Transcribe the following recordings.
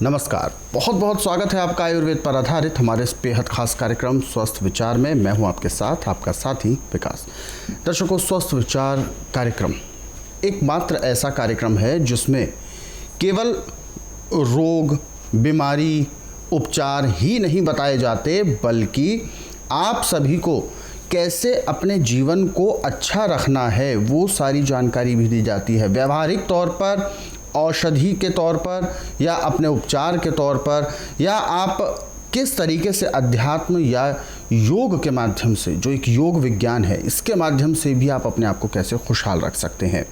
नमस्कार, बहुत बहुत स्वागत है आपका आयुर्वेद पर आधारित हमारे इस बेहद खास कार्यक्रम स्वस्थ विचार में। मैं हूं आपके साथ, आपका साथी विकास। दर्शकों, स्वस्थ विचार कार्यक्रम एकमात्र ऐसा कार्यक्रम है जिसमें केवल रोग, बीमारी, उपचार ही नहीं बताए जाते, बल्कि आप सभी को कैसे अपने जीवन को अच्छा रखना है वो सारी जानकारी भी दी जाती है। व्यावहारिक तौर पर, औषधि के तौर पर, या अपने उपचार के तौर पर, या आप किस तरीके से अध्यात्म या योग के माध्यम से, जो एक योग विज्ञान है, इसके माध्यम से भी आप अपने आप को कैसे खुशहाल रख सकते हैं।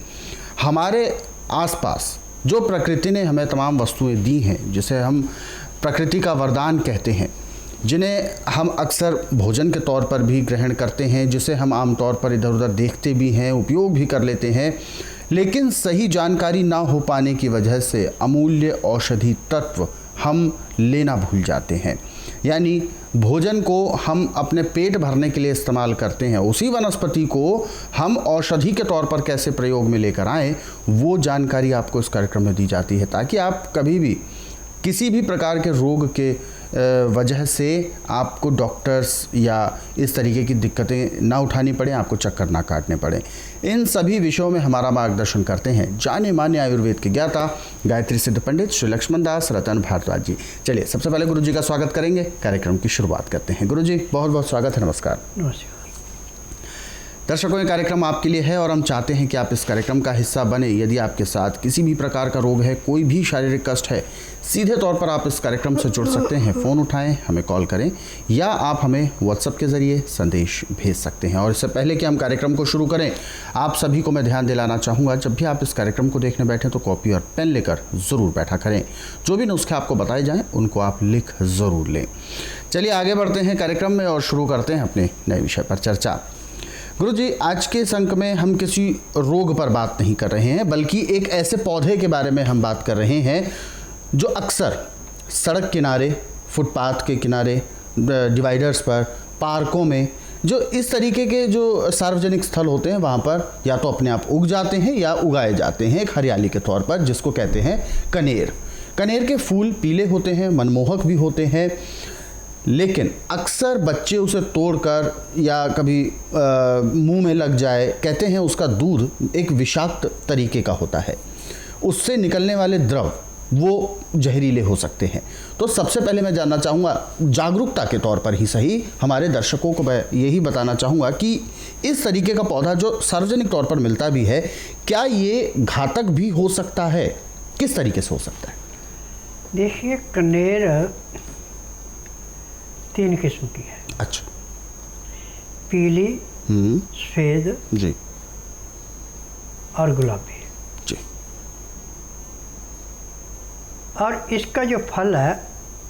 हमारे आसपास जो प्रकृति ने हमें तमाम वस्तुएं दी हैं, जिसे हम प्रकृति का वरदान कहते हैं, जिन्हें हम अक्सर भोजन के तौर पर भी ग्रहण करते हैं, जिसे हम आमतौर पर इधर उधर देखते भी हैं, उपयोग भी कर लेते हैं, लेकिन सही जानकारी ना हो पाने की वजह से अमूल्य औषधि तत्व हम लेना भूल जाते हैं। यानी भोजन को हम अपने पेट भरने के लिए इस्तेमाल करते हैं, उसी वनस्पति को हम औषधि के तौर पर कैसे प्रयोग में लेकर आएँ, वो जानकारी आपको इस कार्यक्रम में दी जाती है, ताकि आप कभी भी किसी भी प्रकार के रोग के वजह से आपको डॉक्टर्स या इस तरीके की दिक्कतें ना उठानी पड़े, आपको चक्कर ना काटने पड़े। इन सभी विषयों में हमारा मार्गदर्शन करते हैं जाने माने आयुर्वेद के ज्ञाता गायत्री सिद्ध पंडित श्री लक्ष्मण दास रतन भारद्वाज जी। चलिए, सबसे पहले गुरु जी का स्वागत करेंगे, कार्यक्रम की शुरुआत करते हैं। गुरु जी, बहुत बहुत स्वागत है। नमस्कार। नमस्कार दर्शकों, ये कार्यक्रम आपके लिए है और हम चाहते हैं कि आप इस कार्यक्रम का हिस्सा बने। यदि आपके साथ किसी भी प्रकार का रोग है, कोई भी शारीरिक कष्ट है, सीधे तौर पर आप इस कार्यक्रम से जुड़ सकते हैं। फ़ोन उठाएं, हमें कॉल करें, या आप हमें व्हाट्सएप के ज़रिए संदेश भेज सकते हैं। और इससे पहले कि हम कार्यक्रम को शुरू करें, आप सभी को मैं ध्यान दिलाना चाहूँगा, जब भी आप इस कार्यक्रम को देखने बैठें तो कॉपी और पेन लेकर ज़रूर बैठा करें। जो भी नुस्खे आपको बताए जाएँ उनको आप लिख ज़रूर लें। चलिए आगे बढ़ते हैं कार्यक्रम में और शुरू करते हैं अपने नए विषय पर चर्चा। गुरु जी, आज के इस अंक में हम किसी रोग पर बात नहीं कर रहे हैं, बल्कि एक ऐसे पौधे के बारे में हम बात कर रहे हैं जो अक्सर सड़क किनारे, फुटपाथ के किनारे, डिवाइडर्स पर, पार्कों में, जो इस तरीके के जो सार्वजनिक स्थल होते हैं, वहाँ पर या तो अपने आप उग जाते हैं या उगाए जाते हैं एक हरियाली के तौर पर, जिसको कहते हैं कनेर। कनेर के फूल पीले होते हैं, मनमोहक भी होते हैं, लेकिन अक्सर बच्चे उसे तोड़कर या कभी मुंह में लग जाए, कहते हैं उसका दूध एक विषाक्त तरीके का होता है, उससे निकलने वाले द्रव वो जहरीले हो सकते हैं। तो सबसे पहले मैं जानना चाहूँगा, जागरूकता के तौर पर ही सही, हमारे दर्शकों को मैं यही बताना चाहूँगा कि इस तरीके का पौधा जो सार्वजनिक तौर पर मिलता भी है, क्या ये घातक भी हो सकता है? किस तरीके से हो सकता है? देखिए, कनेर 3 किस्म की है। अच्छा। पीली, सफेद जी, और गुलाबी जी। और इसका जो फल है,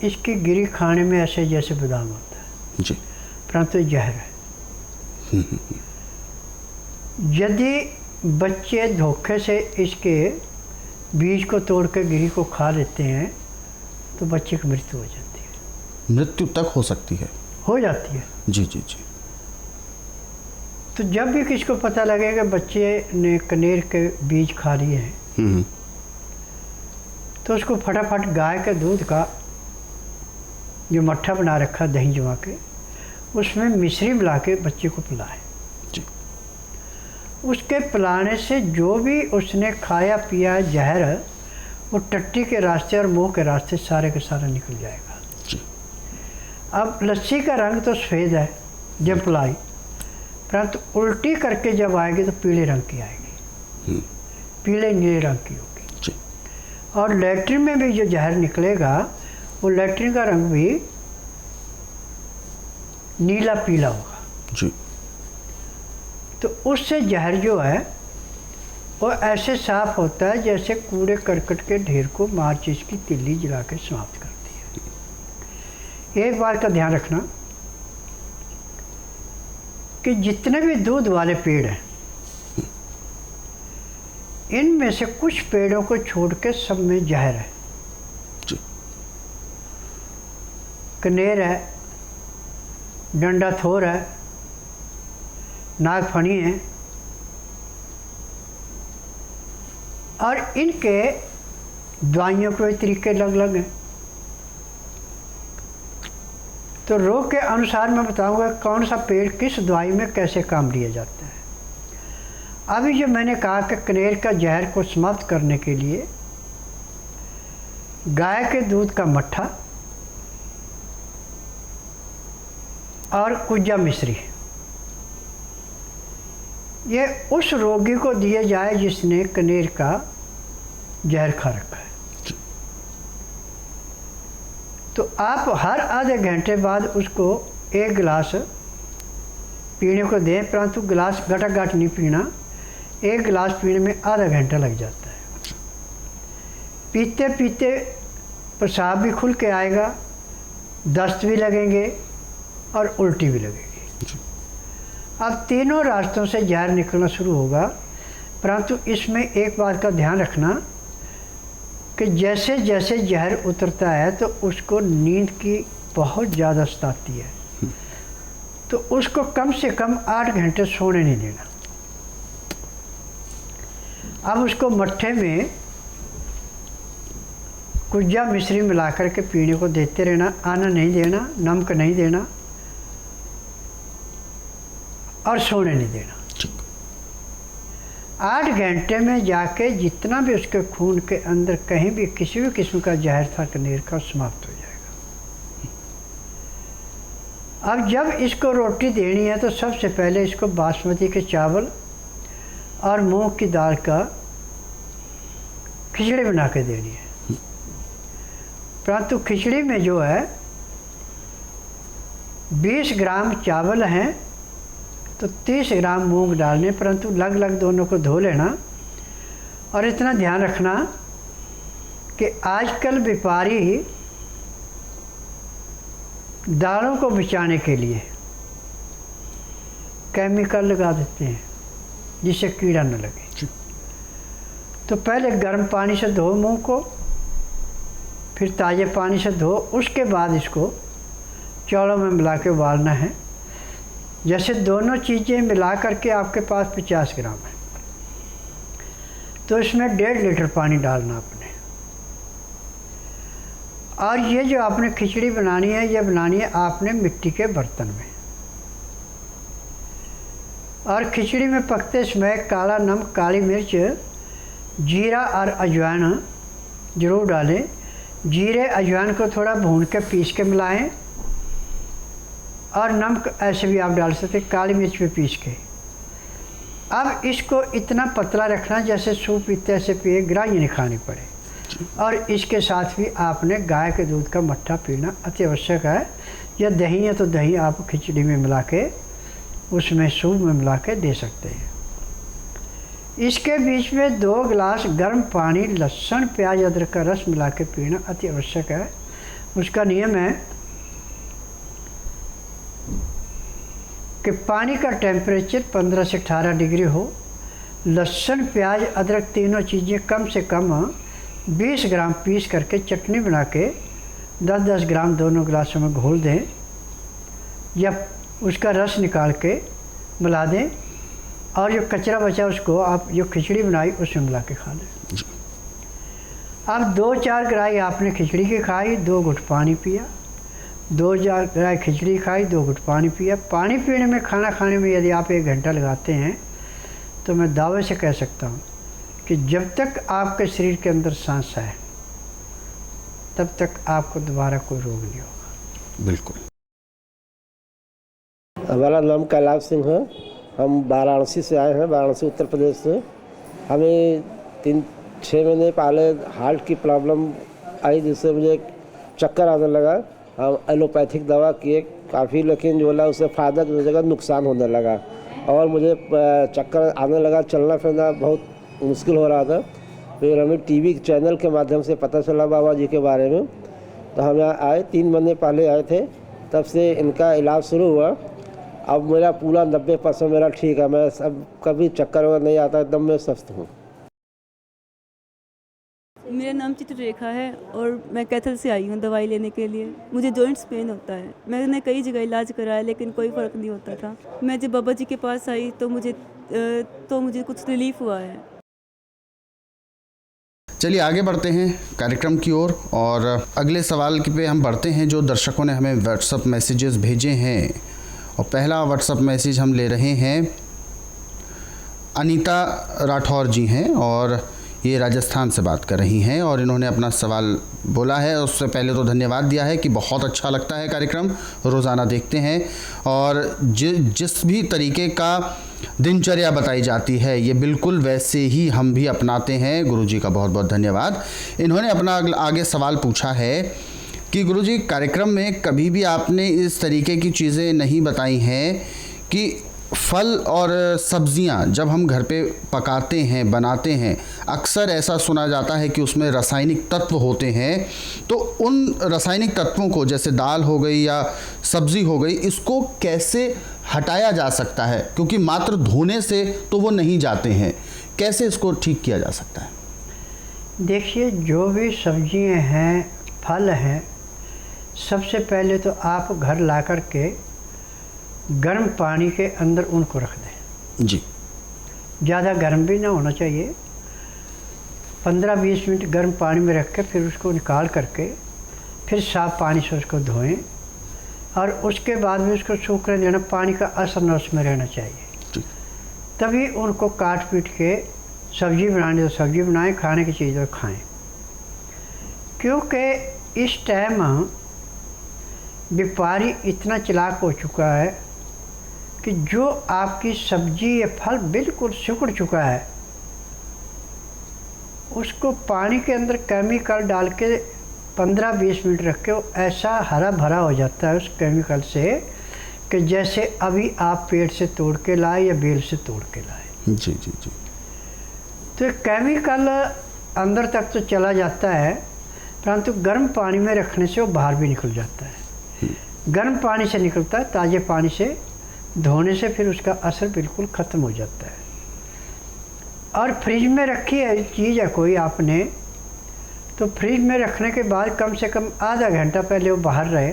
इसकी गिरी खाने में ऐसे जैसे बादाम होता है जी, परंतु जहर है। यदि बच्चे धोखे से इसके बीज को तोड़ कर गिरी को खा लेते हैं तो बच्चे की मृत्यु हो जाती है। मृत्यु तक हो सकती है? हो जाती है। जी जी जी। तो जब भी किसी को पता लगेगा बच्चे ने कनेर के बीज खा लिए हैं, तो उसको फटाफट गाय के दूध का जो मट्ठा बना रखा दही जमा के, उसमें मिश्री मिला के बच्चे को पिलाए। जी। उसके पिलाने से जो भी उसने खाया पिया जहर, वो टट्टी के रास्ते और मुंह के रास्ते सारे के सारा निकल जाएगा। अब लस्सी का रंग तो सफ़ेद है जब पिलाई, परंतु उल्टी करके जब आएगी तो पीले रंग की आएगी, पीले नीले रंग की होगी। और लैट्रिन में भी जो जहर निकलेगा, वो लैट्रिन का रंग भी नीला पीला होगा जी। तो उससे जहर जो है वो ऐसे साफ होता है जैसे कूड़े करकट के ढेर को माचिस की तिल्ली जला के समाप्त करती है। एक बात का ध्यान रखना कि जितने भी दूध वाले पेड़ हैं, इनमें से कुछ पेड़ों को छोड़ के सब में जहर है। कनेर है, डंडा थोर है, नागफनी है, और इनके दवाइयों के तरीके अलग अलग हैं। तो रोग के अनुसार मैं बताऊंगा कौन सा पेड़ किस दवाई में कैसे काम लिया जाता है। अभी जो मैंने कहा कि कनेर का जहर को समाप्त करने के लिए गाय के दूध का मट्ठा और कुज्जा मिश्री, ये उस रोगी को दिए जाए जिसने कनेर का जहर खा रखा है। तो आप हर आधे घंटे बाद उसको एक गिलास पीने को दें, परंतु गिलास घटाघट नहीं पीना। एक गिलास पीने में आधा घंटा लग जाता है। पीते पीते पेशाब भी खुल के आएगा, दस्त भी लगेंगे और उल्टी भी लगेगी। अब तीनों रास्तों से जहर निकलना शुरू होगा, परंतु इसमें एक बात का ध्यान रखना कि जैसे जैसे जहर उतरता है तो उसको नींद की बहुत ज़्यादा सताती है, तो उसको कम से कम 8 घंटे सोने नहीं देना। अब उसको मट्ठे में कुज्जा मिश्री मिला कर के पीने को देते रहना, आना नहीं देना, नमक नहीं देना और सोने नहीं देना। 8 घंटे में जाके जितना भी उसके खून के अंदर कहीं भी किसी भी किस्म का जहर था कनेर का, समाप्त हो जाएगा। अब जब इसको रोटी देनी है तो सबसे पहले इसको बासमती के चावल और मूंग की दाल का खिचड़ी बना के देनी है। परंतु खिचड़ी में जो है 20 ग्राम चावल हैं तो 30 ग्राम मूंग डालने, परंतु लग लग दोनों को धो लेना। और इतना ध्यान रखना कि आजकल व्यापारी दालों को बचाने के लिए केमिकल लगा देते हैं जिससे कीड़ा न लगे। तो पहले गर्म पानी से धो मूंग को, फिर ताज़े पानी से धो, उसके बाद इसको चावलों में मिला के उबालना है। जैसे दोनों चीज़ें मिला करके आपके पास 50 ग्राम है तो इसमें 1.5 लीटर पानी डालना आपने। और ये जो आपने खिचड़ी बनानी है, ये बनानी है आपने मिट्टी के बर्तन में। और खिचड़ी में पकते समय काला नमक, काली मिर्च, जीरा और अजवाइन ज़रूर डालें। जीरे अजवाइन को थोड़ा भून के पीस के मिलाएं, और नमक ऐसे भी आप डाल सकते, काली मिर्च भी पीस के। अब इसको इतना पतला रखना जैसे सूप पीते ऐसे पिए, ग्राही नहीं खानी पड़े। और इसके साथ भी आपने गाय के दूध का मट्ठा पीना अति आवश्यक है। या दही है तो दही आप खिचड़ी में मिला के, उसमें सूप में मिला के दे सकते हैं। इसके बीच में 2 गिलास गर्म पानी, लहसुन, प्याज, अदरक का रस मिला के पीना अति आवश्यक है। उसका नियम है कि पानी का टेम्परेचर 15 से 18 डिग्री हो। लहसुन, प्याज, अदरक तीनों चीज़ें कम से कम 20 ग्राम पीस करके चटनी बना के 10-10 ग्राम दोनों गिलासों में घोल दें, या उसका रस निकाल के मिला दें। और जो कचरा बचा उसको आप जो खिचड़ी बनाई उसमें मिला के खा लें। अब 2-4 ग्राही आपने खिचड़ी की खाई, 2 घुट पानी पिया। 2-4 ग्राही खिचड़ी खाई, 2 घुट पानी पिया। पानी पीने में, खाना खाने में यदि आप 1 घंटा लगाते हैं तो मैं दावे से कह सकता हूँ कि जब तक आपके शरीर के अंदर सांस है तब तक आपको दोबारा कोई रोग नहीं होगा। बिल्कुल। हमारा नाम कैलाश सिंह है। हम वाराणसी से आए हैं, वाराणसी उत्तर प्रदेश से। हमें 3-6 महीने पहले हार्ट की प्रॉब्लम आई, जिससे मुझे चक्कर आने लगा। हम एलोपैथिक दवा किए काफ़ी, लेकिन जो है उससे फ़ायदा की जगह नुकसान होने लगा और मुझे चक्कर आने लगा, चलना फिरना बहुत मुश्किल हो रहा था। फिर हमें टीवी चैनल के माध्यम से पता चला बाबा जी के बारे में, तो हम यहाँ आए। 3 महीने पहले आए थे, तब से इनका इलाज शुरू हुआ। अब मेरा पूरा 90% मेरा ठीक है। मैं सब कभी चक्कर वगैरह नहीं आता, एकदम मैं स्वस्थ हूँ। मेरा नाम चित्ररेखा है और मैं कैथल से आई हूँ दवाई लेने के लिए। मुझे जॉइंट्स पेन होता है। मैंने कई जगह इलाज कराया लेकिन कोई फ़र्क नहीं होता था। मैं जब बाबा जी के पास आई तो मुझे कुछ रिलीफ हुआ है। चलिए आगे बढ़ते हैं कार्यक्रम की ओर और अगले सवाल पे हम बढ़ते हैं जो दर्शकों ने हमें व्हाट्सएप मैसेजेस भेजे हैं। और पहला व्हाट्सएप मैसेज हम ले रहे हैं, अनीता राठौर जी हैं और ये राजस्थान से बात कर रही हैं और इन्होंने अपना सवाल बोला है। उससे पहले तो धन्यवाद दिया है कि बहुत अच्छा लगता है कार्यक्रम, रोज़ाना देखते हैं और जिस भी तरीके का दिनचर्या बताई जाती है ये बिल्कुल वैसे ही हम भी अपनाते हैं। गुरुजी का बहुत बहुत धन्यवाद। इन्होंने अपना आगे सवाल पूछा है कि गुरुजी, कार्यक्रम में कभी भी आपने इस तरीके की चीज़ें नहीं बताई हैं कि फल और सब्जियां जब हम घर पे पकाते हैं, बनाते हैं, अक्सर ऐसा सुना जाता है कि उसमें रासायनिक तत्व होते हैं। तो उन रासायनिक तत्वों को, जैसे दाल हो गई या सब्ज़ी हो गई, इसको कैसे हटाया जा सकता है? क्योंकि मात्र धोने से तो वो नहीं जाते हैं, कैसे इसको ठीक किया जा सकता है? देखिए, जो भी सब्जियां हैं, फल हैं, सबसे पहले तो आप घर ला कर के गर्म पानी के अंदर उनको रख दें जी। ज़्यादा गर्म भी ना होना चाहिए। 15-20 मिनट गर्म पानी में रख के फिर उसको निकाल करके फिर साफ पानी से उसको धोएं और उसके बाद में उसको सूखने देना, पानी का असर न उसमें रहना चाहिए। तभी उनको काट पीट के सब्ज़ी बनानी तो सब्ज़ी बनाएं, खाने की चीज़ खाएं। क्योंकि इस टाइम व्यापारी इतना चालाक हो चुका है कि जो आपकी सब्जी या फल बिल्कुल सिकुड़ चुका है उसको पानी के अंदर केमिकल डाल के 15-20 मिनट रख के ऐसा हरा भरा हो जाता है उस केमिकल से कि जैसे अभी आप पेड़ से तोड़ के लाए या बेल से तोड़ के लाए। जी जी जी। तो केमिकल अंदर तक तो चला जाता है, परंतु गर्म पानी में रखने से वो बाहर भी निकल जाता है। गर्म पानी से निकलता है, ताज़े पानी से धोने से फिर उसका असर बिल्कुल ख़त्म हो जाता है। और फ्रिज में रखी है चीज़ है कोई आपने, तो फ्रिज में रखने के बाद कम से कम आधा घंटा पहले वो बाहर रहे,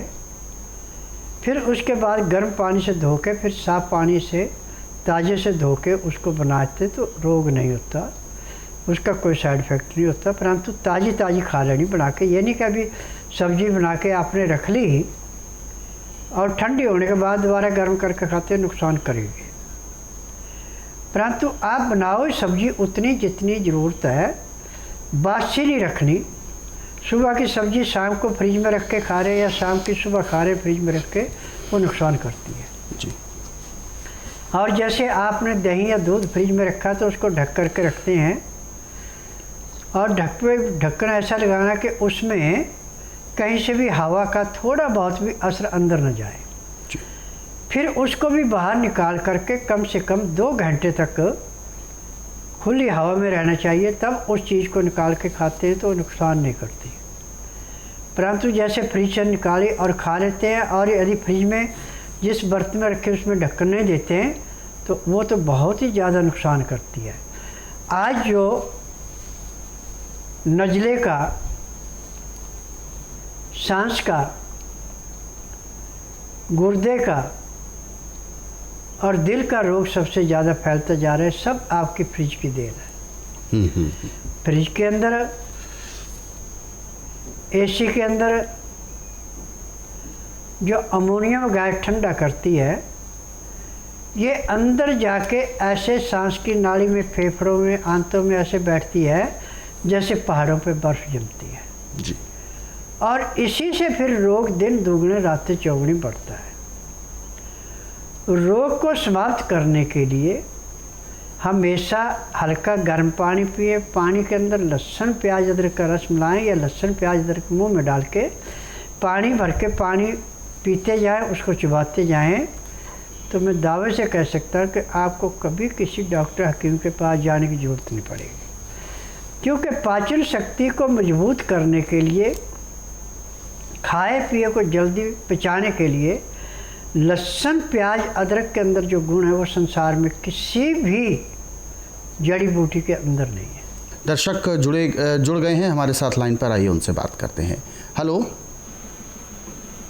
फिर उसके बाद गर्म पानी से धो के फिर साफ़ पानी से ताज़े से धो के उसको बनाते तो रोग नहीं होता, उसका कोई साइड इफ़ेक्ट नहीं होता। परंतु ताज़ी खा लेनी बना के, ये नहीं कि अभी सब्ज़ी बना के आपने रख ली और ठंडी होने के बाद दोबारा गर्म करके खाते नुकसान करेगी। परंतु आप बनाओ सब्ज़ी उतनी जितनी ज़रूरत है, बासी नहीं रखनी। सुबह की सब्ज़ी शाम को फ्रिज में रख के खा रहे या शाम की सुबह खा रहे फ्रिज में रख के, वो नुकसान करती है जी। और जैसे आपने दही या दूध फ्रिज में रखा तो उसको ढक करके रखते हैं और ढक्कन ऐसा लगाना कि उसमें कहीं से भी हवा का थोड़ा बहुत भी असर अंदर न जाए। फिर उसको भी बाहर निकाल करके कम से कम 2 घंटे तक खुली हवा में रहना चाहिए, तब उस चीज़ को निकाल के खाते हैं तो नुकसान नहीं करती। परंतु जैसे फ्रिज से निकाली और खा लेते हैं, और यदि फ्रिज में जिस बर्तन में रखे उसमें ढक्कन नहीं देते हैं तो वो तो बहुत ही ज़्यादा नुकसान करती है। आज जो नज़ले का, सांस का, गुर्दे का और दिल का रोग सबसे ज़्यादा फैलता जा रहा है, सब आपकी फ्रिज की देन है। फ्रिज के अंदर, एसी के अंदर जो अमोनियम गैस ठंडा करती है, ये अंदर जाके ऐसे सांस की नाली में, फेफड़ों में, आंतों में ऐसे बैठती है जैसे पहाड़ों पे बर्फ़ जमती है जी। और इसी से फिर रोग दिन दुगने रातें चौगुनी बढ़ता है। रोग को समाप्त करने के लिए हमेशा हल्का गर्म पानी पिए, पानी के अंदर लहसुन प्याज अदरक का रस मिलाएं या लहसुन प्याज अदरक मुंह में डाल के पानी भर के पानी पीते जाएं, उसको चबाते जाएं, तो मैं दावे से कह सकता हूँ कि आपको कभी किसी डॉक्टर हकीम के पास जाने की ज़रूरत नहीं पड़ेगी। क्योंकि पाचन शक्ति को मजबूत करने के लिए, खाए पिए को जल्दी पचाने के लिए लहसुन प्याज अदरक के अंदर जो गुण है वो संसार में किसी भी जड़ी बूटी के अंदर नहीं है। दर्शक जुड़ गए हैं हमारे साथ लाइन पर, आइए उनसे बात करते हैं। हेलो।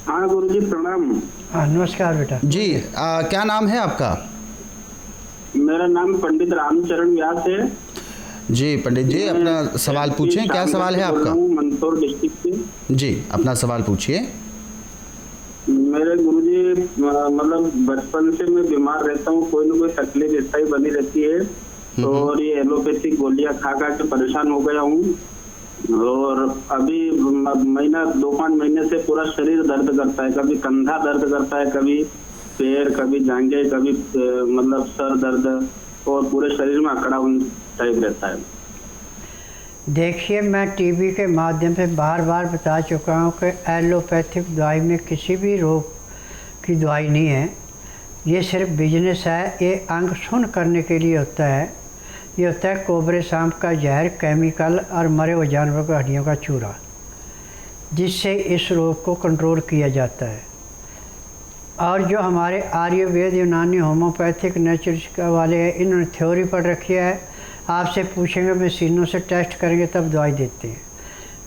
हाँ गुरुजी प्रणाम। हाँ नमस्कार बेटा जी। क्या नाम है आपका? मेरा नाम पंडित रामचरण व्यास है। जी पंडित जी, अपना सवाल पूछें, क्या सवाल है आपका? मंदसौर डिस्ट्रिक्ट से। जी, अपना सवाल पूछिए। मेरे गुरुजी मतलब बचपन से मैं बीमार रहता हूँ, कोई ना कोई तकलीफ ऐसा ही बनी रहती है, तो और ये एलोपैथिक गोलियां खा खा के परेशान हो गया हूँ। और अभी महीना 2-5 महीने से पूरा शरीर दर्द करता है, कभी कंधा दर्द करता है, कभी पैर, कभी जांघें, कभी मतलब सर दर्द, और पूरे शरीर में अकड़ा टाइप रहता है। देखिए, मैं टीवी के माध्यम से बार बार बता चुका हूँ कि एलोपैथिक दवाई में किसी भी रोग की दवाई नहीं है। ये सिर्फ बिजनेस है, ये अंग सुन करने के लिए होता है। ये होता है कोबरे सांप का जहर, केमिकल और मरे हुए जानवरों की हड्डियों का चूरा, जिससे इस रोग को कंट्रोल किया जाता है। और जो हमारे आयुर्वेद, यूनानी, होम्योपैथिक, नेचुरल वाले हैं, इन्होंने थ्योरी पढ़ रखी है। आपसे पूछेंगे, मशीनों से टेस्ट करेंगे तब दवाई देते हैं।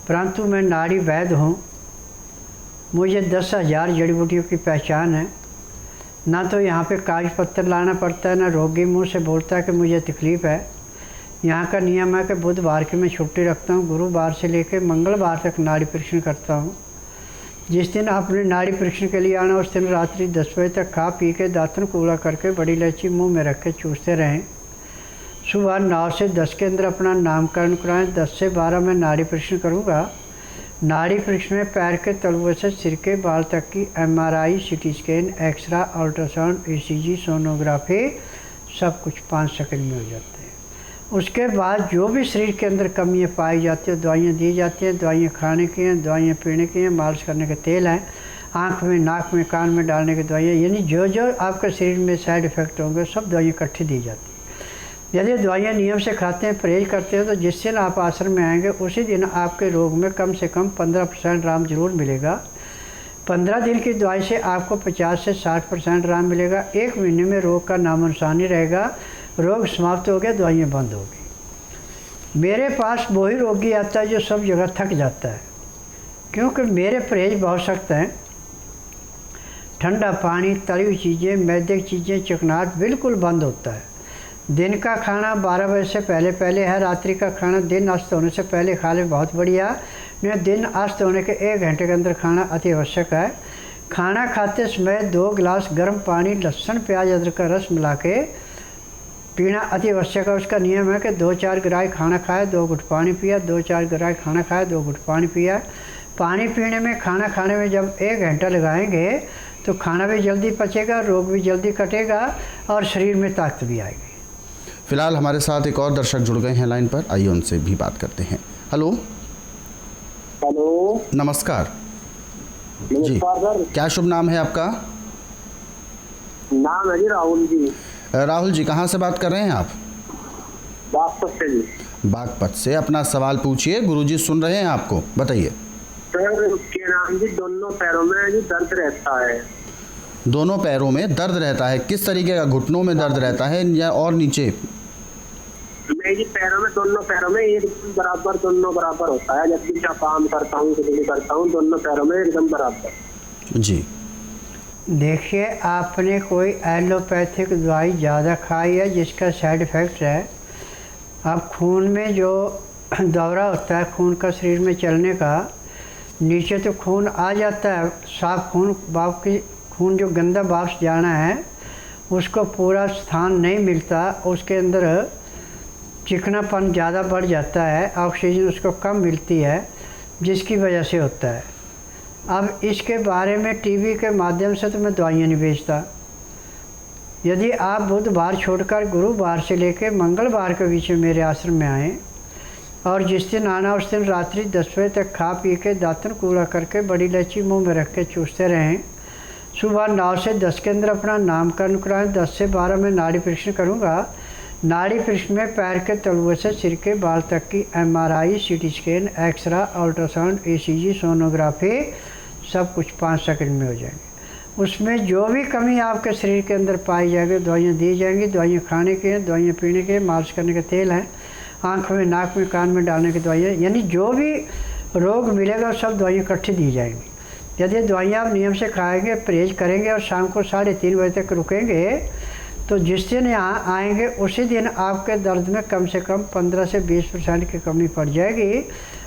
परंतु मैं नाड़ी वैद्य हूँ, मुझे 10,000 जड़ी बूटियों की पहचान है। ना तो यहाँ पे कागज पत्तर लाना पड़ता है, ना रोगी मुंह से बोलता है कि मुझे तकलीफ़ है। यहाँ का नियम है कि बुधवार की मैं छुट्टी रखता हूँ, गुरुवार से लेकर मंगलवार तक नाड़ी परीक्षण करता हूँ। जिस दिन आपने नाड़ी परीक्षण के लिए आना, उस दिन रात्रि 10 बजे तक खा पी के दातन कूड़ा करके बड़ी इलायची मुंह में रख के चूसते रहें। सुबह 9 से 10 के अंदर अपना नामकरण कराएं। 10 से 12 में नाड़ी परीक्षण करूँगा। नाड़ी परीक्षण में पैर के तलुए से सिर के बाल तक की MRI, CT scan, xray, ultrasound, ECG, sonography सब कुछ 5 सेकंड में हो जाते हैं। उसके बाद जो भी शरीर के अंदर कमियाँ पाई जाती हैं, दवाइयाँ दी जाती हैं। दवाइयाँ खाने की हैं, दवाइयाँ पीने की हैं, मालिश करने के तेल हैं, आँख में, नाक में, कान में डालने की दवाइयाँ, यानी जो जो आपके शरीर में साइड इफ़ेक्ट होंगे सब दवाइयाँ इकट्ठी दी जाती हैं। यदि दवाइयाँ नियम से खाते हैं, परहेज करते हैं, तो जिस दिन आप आश्रम में आएंगे उसी दिन आपके रोग में कम से कम 15% आराम जरूर मिलेगा। 15 दिन की दवाई से आपको 50 से 60% आराम मिलेगा। 1 महीने में रोग का नामो निशान नहीं रहेगा, रोग समाप्त हो गया, दवाइयाँ बंद होगी। मेरे पास वही रोगी आता है जो सब जगह थक जाता है, क्योंकि मेरे परहेज बहुत सख्त हैं। ठंडा पानी, तली हुई चीज़ें, मैदे की चीज़ें, चिकनाहट बिल्कुल बंद होता है। दिन का खाना 12 बजे से पहले है। रात्रि का खाना दिन अस्त होने से पहले खा ले, बहुत बढ़िया। नहीं, दिन अस्त होने के 1 घंटे के अंदर खाना अति आवश्यक है। खाना खाते समय 2 गिलास गर्म पानी, लहसुन, प्याज, अदरक का रस मिला के पीना अति आवश्यक है। उसका नियम है कि 2-4 गिराई खाना खाए, 2 घुट पानी पिया, 2-4 गिराई खाना खाए, 2 घुट पानी पिया। पानी पीने में, खाना खाने में जब 1 घंटा लगाएंगे तो खाना भी जल्दी पचेगा, रोग भी जल्दी कटेगा और शरीर में ताकत भी आएगी। फिलहाल हमारे साथ एक और दर्शक जुड़ गए हैं लाइन पर, आइए उनसे भी बात करते हैं। हेलो। हेलो, नमस्कार जी, नमस्कार सर। क्या शुभ नाम है आपका? नाम है जी राहुल जी। राहुल जी, कहाँ से बात कर रहे हैं आप? बागपत से जी। बागपत से। अपना सवाल पूछिए, गुरुजी सुन रहे हैं आपको, बताइए। सर के नाम जी, दोनों पैरों में जी दर्द रहता है। दोनों पैरों में दर्द रहता है, किस तरीके का? घुटनों में दर्द रहता है या और नीचे? नहीं जी, पैरों में, दोनों पैरों में एकदम बराबर, दोनों बराबर होता है। जब भी मैं काम करता हूँ, कुछ भी करता हूँ, दोनों पैरों में एकदम बराबर। जी, देखिए, आपने कोई एलोपैथिक दवाई ज़्यादा खाई है जिसका साइड इफ़ेक्ट है। अब खून में जो दौरा होता है, खून का शरीर में चलने का, नीचे तो खून आ जाता है, साफ खून, बाकी खून जो गंदा वापस जाना है उसको पूरा स्थान नहीं मिलता, उसके अंदर चिकनापन ज़्यादा बढ़ जाता है, ऑक्सीजन उसको कम मिलती है, जिसकी वजह से होता है। अब इसके बारे में टीवी के माध्यम से तो मैं दवाइयाँ नहीं बेचता। यदि आप बुधवार छोड़कर गुरुवार से लेकर मंगलवार के बीच में मेरे आश्रम में आएँ और जिस दिन आना उस दिन रात्रि 10 बजे तक खा पी के दातन कूड़ा करके बड़ी इलायची मुंह में रख के चूसते रहें। सुबह 9 से 10 के अंदर अपना नामकरण कराएं। 10 से 12 में नाड़ी परीक्षण करूँगा। नाड़ी परीक्षण में पैर के तलुए से सिर के बाल तक की MRI, CT scan, xray, ultrasound, ECG, sonography सब कुछ 5 सेकंड में हो जाएंगे। उसमें जो भी कमी आपके शरीर के अंदर पाई जाएगी दवाइयाँ दी जाएंगी। दवाइयाँ खाने की हैं, दवाइयाँ पीने के, मालिश करने के तेल हैं, आँख में, नाक में, कान में डालने की दवाइयाँ, यानी जो भी रोग मिलेगा सब दवाइयाँ इकट्ठी दी जाएंगी। यदि दवाइयाँ आप नियम से खाएंगे, परहेज करेंगे और शाम को 3:30 बजे तक रुकेंगे तो जिस दिन यहाँ आएंगे उसी दिन आपके दर्द में कम से कम 15 से 20% की कमी पड़ जाएगी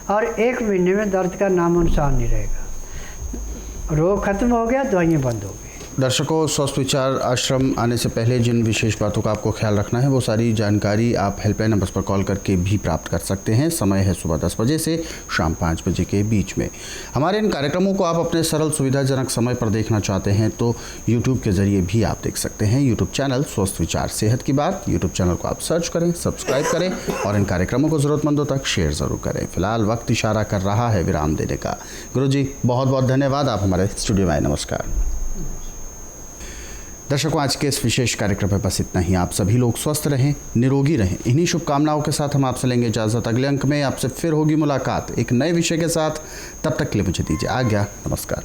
और 1 महीने में दर्द का नामो निशान नहीं रहेगा। रोग खत्म हो गया, दवाइयाँ बंद हो गई। दर्शकों, स्वस्थ विचार आश्रम आने से पहले जिन विशेष बातों का आपको ख्याल रखना है वो सारी जानकारी आप हेल्पलाइन नंबर पर कॉल करके भी प्राप्त कर सकते हैं। समय है सुबह 10 बजे से शाम 5 बजे के बीच में। हमारे इन कार्यक्रमों को आप अपने सरल सुविधाजनक समय पर देखना चाहते हैं तो यूट्यूब के जरिए भी आप देख सकते हैं। यूट्यूब चैनल स्वस्थ विचार सेहत की बात, यूट्यूब चैनल को आप सर्च करें, सब्सक्राइब करें और इन कार्यक्रमों को ज़रूरतमंदों तक शेयर ज़रूर करें। फिलहाल वक्त इशारा कर रहा है विराम देने का। गुरुजी बहुत बहुत धन्यवाद, आप हमारे स्टूडियो में आए। नमस्कार। दर्शकों, आज के इस विशेष कार्यक्रम में बस इतना ही। आप सभी लोग स्वस्थ रहें, निरोगी रहें। इन्हीं शुभकामनाओं के साथ हम आपसे लेंगे इजाज़त। अगले अंक में आपसे फिर होगी मुलाकात एक नए विषय के साथ। तब तक के लिए मुझे दीजिए आज्ञा। नमस्कार।